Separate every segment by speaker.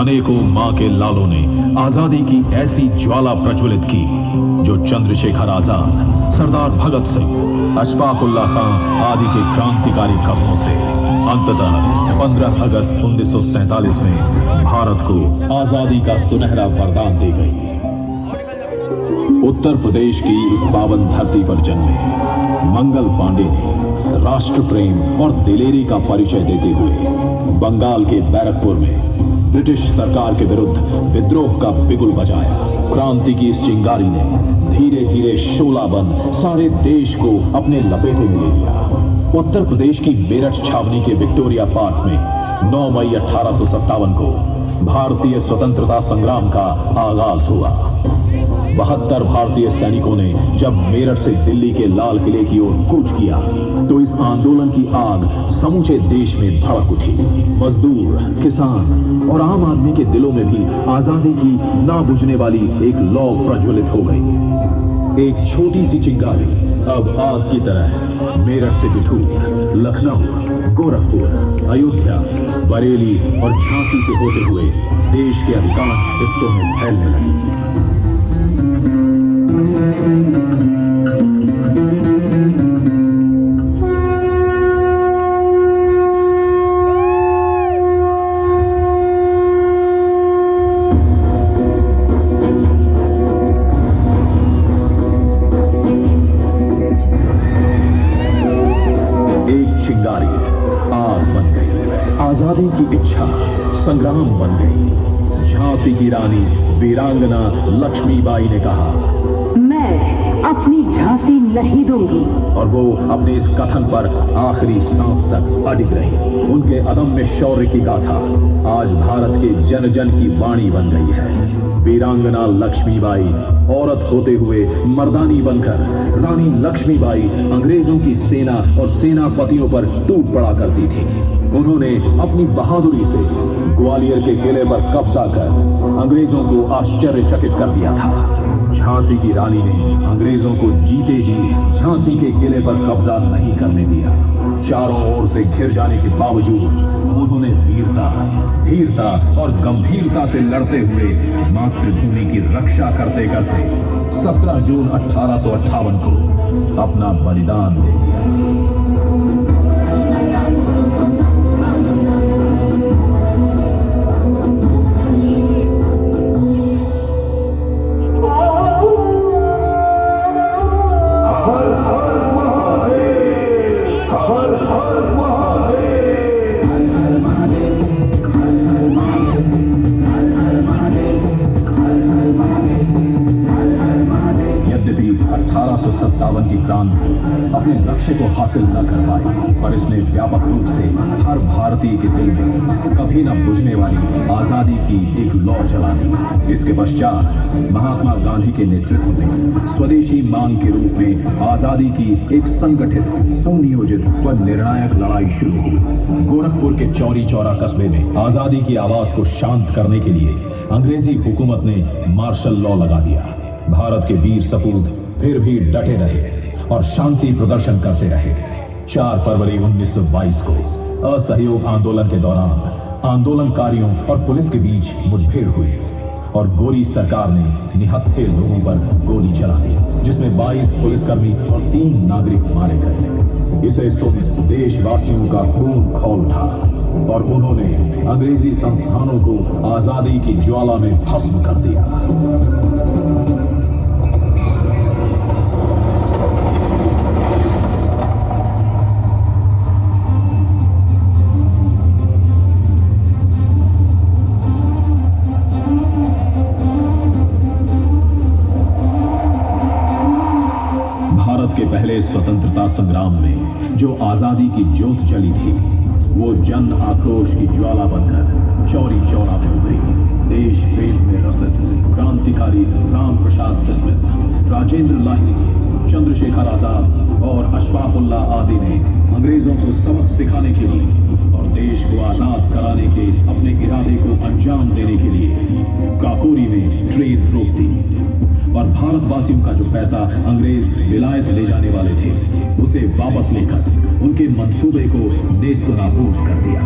Speaker 1: अनेकों मां के लालों ने आजादी की ऐसी ज्वाला प्रज्वलित की जो चंद्रशेखर आजाद, सरदार भगत सिंह, अशफाक उल्लाह खां आदि के क्रांतिकारी कदमों से अंततः 15 अगस्त 1947 में भारत को आजादी का सुनहरा वरदान दे गई। उत्तर प्रदेश की इस पावन धरती पर जन्मे मंगल पांडे ने राष्ट्र प्रेम और दिलेरी का परिचय देते हुए बंगाल के बैरकपुर में ब्रिटिश सरकार के विरुद्ध विद्रोह का बिगुल बजाया। क्रांति की इस चिंगारी ने धीरे धीरे शोला बन सारे देश को अपने लपेटे में ले लिया। उत्तर प्रदेश की मेरठ छावनी के विक्टोरिया पार्क में 9 मई 1857 को भारतीय स्वतंत्रता संग्राम का आगाज हुआ। 72 भारतीय सैनिकों ने जब मेरठ से दिल्ली के लाल किले की ओर कूच किया तो इस आंदोलन की आग समूचे देश में भड़क उठी। मजदूर, किसान और आम आदमी के दिलों में भी आजादी की ना बुझने वाली एक लौ प्रज्वलित हो गई। एक छोटी सी चिंगारी अब आग की तरह मेरठ से बिठूर, लखनऊ, गोरखपुर, अयोध्या, बरेली और झांसी से होते हुए देश के अधिकांश हिस्सों में फैलने लगी। आजादी की इच्छा संग्राम बन गई। झांसी की रानी वीरांगना लक्ष्मीबाई ने कहा,
Speaker 2: मैं अपनी झांसी नहीं दूंगी।
Speaker 1: और वो अपने इस कथन पर आखिरी सांस तक अडिग रही। उनके अदम्य शौर्य की गाथा आज भारत के जन जन की वाणी बन गई है। वीरांगना लक्ष्मीबाई औरत होते हुए मर्दानी बनकर रानी लक्ष्मीबाई अंग्रेजों की सेना और सेनापतियों पर टूट पड़ा करती थी। उन्होंने अपनी बहादुरी से ग्वालियर के किले पर कब्जा कर अंग्रेजों को आश्चर्यचकित कर दिया था। झांसी की रानी ने अंग्रेजों को जीते जी झांसी के किले पर कब्जा नहीं करने दिया। चारों ओर से घिर जाने के बावजूद उन्होंने वीरता, धीरता और गंभीरता से लड़ते हुए मातृभूमि की रक्षा करते करते 17 जून 1858 को अपना बलिदान दे दिया। यद्यपि 1857 की क्रांति अपने लक्ष्य को हासिल न कर पाई, पर इसने व्यापक रूप से हर भारतीय के दिल में कभी न बुझने वाली आजादी की एक लौ जला दी। इसके पश्चात महात्मा गांधी के नेतृत्व में स्वदेशी मांग के रूप में आजादी की एक संगठित, सुनियोजित व निर्णायक लड़ाई शुरू हुई। गोरखपुर के चौरी चौरा कस्बे में आजादी की आवाज को शांत करने के लिए अंग्रेजी हुकूमत ने मार्शल लॉ लगा दिया। भारत के वीर सपूत फिर भी डटे रहे और शांति प्रदर्शन करते रहे। 4 फरवरी 1922 को असहयोग आंदोलन के दौरान आंदोलनकारियों और पुलिस के बीच मुठभेड़ हुई और गोरी सरकार ने निहत्थे लोगों पर गोली चला दी, जिसमें 22 पुलिसकर्मी और 3 नागरिक मारे गए। इसे सुन देशवासियों का खून खौल उठा और उन्होंने अंग्रेजी संस्थानों को आजादी की ज्वाला में भस्म कर दिया। के पहले स्वतंत्रता संग्राम में जो आजादी की ज्योत जली थी, वो जन आक्रोश की ज्वाला बनकर चौरी चौरा में उभरी। देश प्रेम में रसित क्रांतिकारी राम प्रसाद बिस्मिल, राजेंद्र लाहिड़ी, चंद्रशेखर आजाद और अशफाक उल्लाह आदि ने अंग्रेजों को सबक सिखाने के लिए और देश को आजाद कराने के अपने इरादे को अंजाम देने के लिए काकोरी में ट्रेन रोक दी और भारतवासियों का जो पैसा अंग्रेज विलायत ले जाने वाले थे, उसे वापस लेकर उनके मंसूबे को नेस्तनाबूद कर दिया।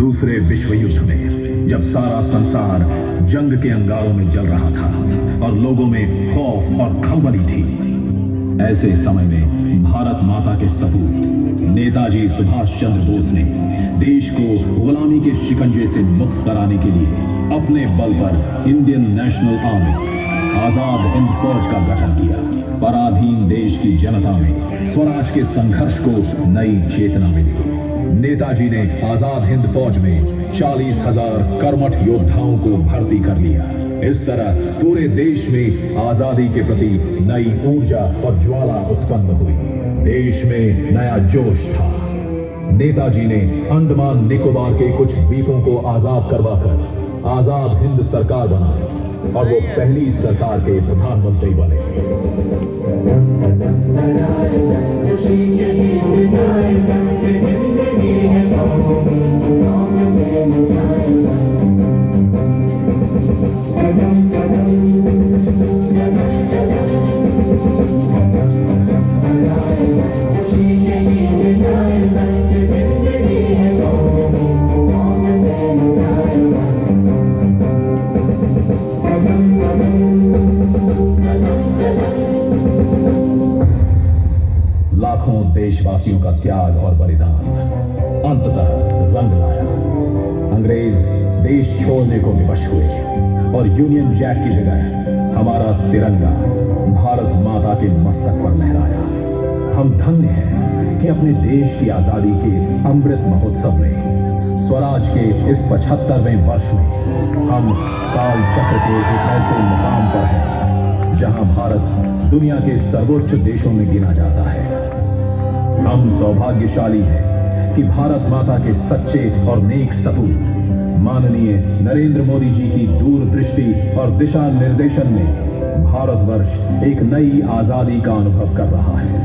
Speaker 1: दूसरे विश्व युद्ध में जब सारा संसार जंग के अंगारों में जल रहा था और लोगों में खौफ और खलबली थी, ऐसे समय में भारत माता के सपूत नेताजी सुभाष चंद्र बोस ने देश को गुलामी के शिकंजे से मुक्त कराने के लिए अपने बल पर Indian national army Azad Hind फौज का गठन किया। पराधीन देश की जनता में स्वराज के संघर्ष को नई चेतना मिली। नेताजी ने आजाद हिंद फौज में 40,000 कर्मठ योद्धाओं को भर्ती कर लिया। इस तरह पूरे देश में आजादी के प्रति नई ऊर्जा और ज्वाला उत्पन्न हुई। देश में नया जोश था। नेताजी ने अंडमान निकोबार के कुछ द्वीपों को आजाद करवाकर आजाद हिंद सरकार बनाई और वो पहली सरकार के प्रधानमंत्री बने। लाखों देशवासियों का त्याग और बलिदान अंततः रंग लाया। अंग्रेज देश छोड़ने को विवश हुए और यूनियन जैक की जगह हमारा तिरंगा भारत माता के मस्तक पर लहराया। हम धन्य हैं कि अपने देश की आजादी के अमृत महोत्सव में स्वराज के इस 75वें वर्ष में हम काल चक्र के एक ऐसे मुकाम पर हैं जहां भारत दुनिया के सर्वोच्च देशों में गिना जाता है। हम सौभाग्यशाली हैं कि भारत माता के सच्चे और नेक सपूत माननीय नरेंद्र मोदी जी की दूरदृष्टि और दिशा निर्देशन में भारतवर्ष एक नई आजादी का अनुभव कर रहा है।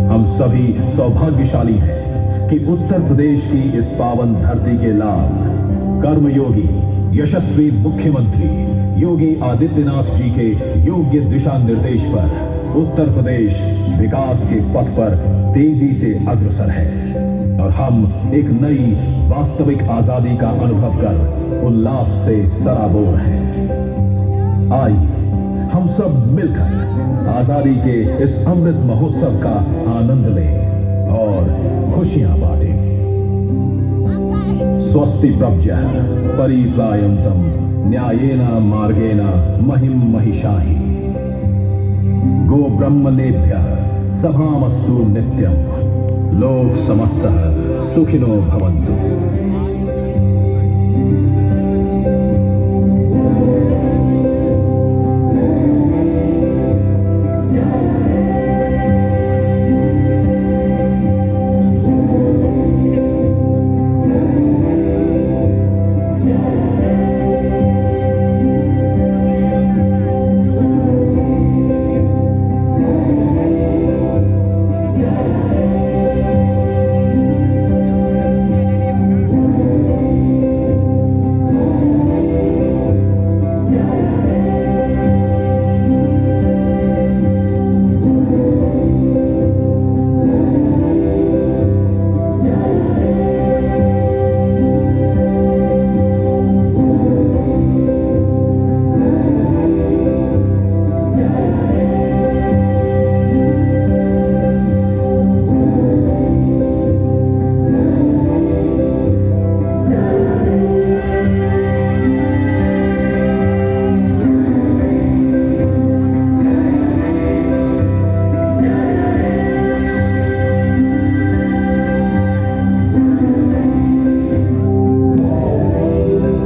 Speaker 1: हम सभी सौभाग्यशाली हैं कि उत्तर प्रदेश की इस पावन धरती के लाभ कर्मयोगी यशस्वी मुख्यमंत्री योगी आदित्यनाथ जी के योग्य दिशा निर्देश पर उत्तर प्रदेश विकास के पथ पर तेजी से अग्रसर है और हम एक नई वास्तविक आजादी का अनुभव कर उल्लास से सराबोर हैं। आइए हम सब मिलकर आजादी के इस अमृत महोत्सव का आनंद लें और खुशियां बांटें। स्वस्ति प्रभ्यः परिप्रायन्तं न्यायेन मार्गेण महिं महिषाहि गो ब्रह्मणेभ्यः सभामस्तु नित्यं लोक समस्तः सुखिनो भवन्तु।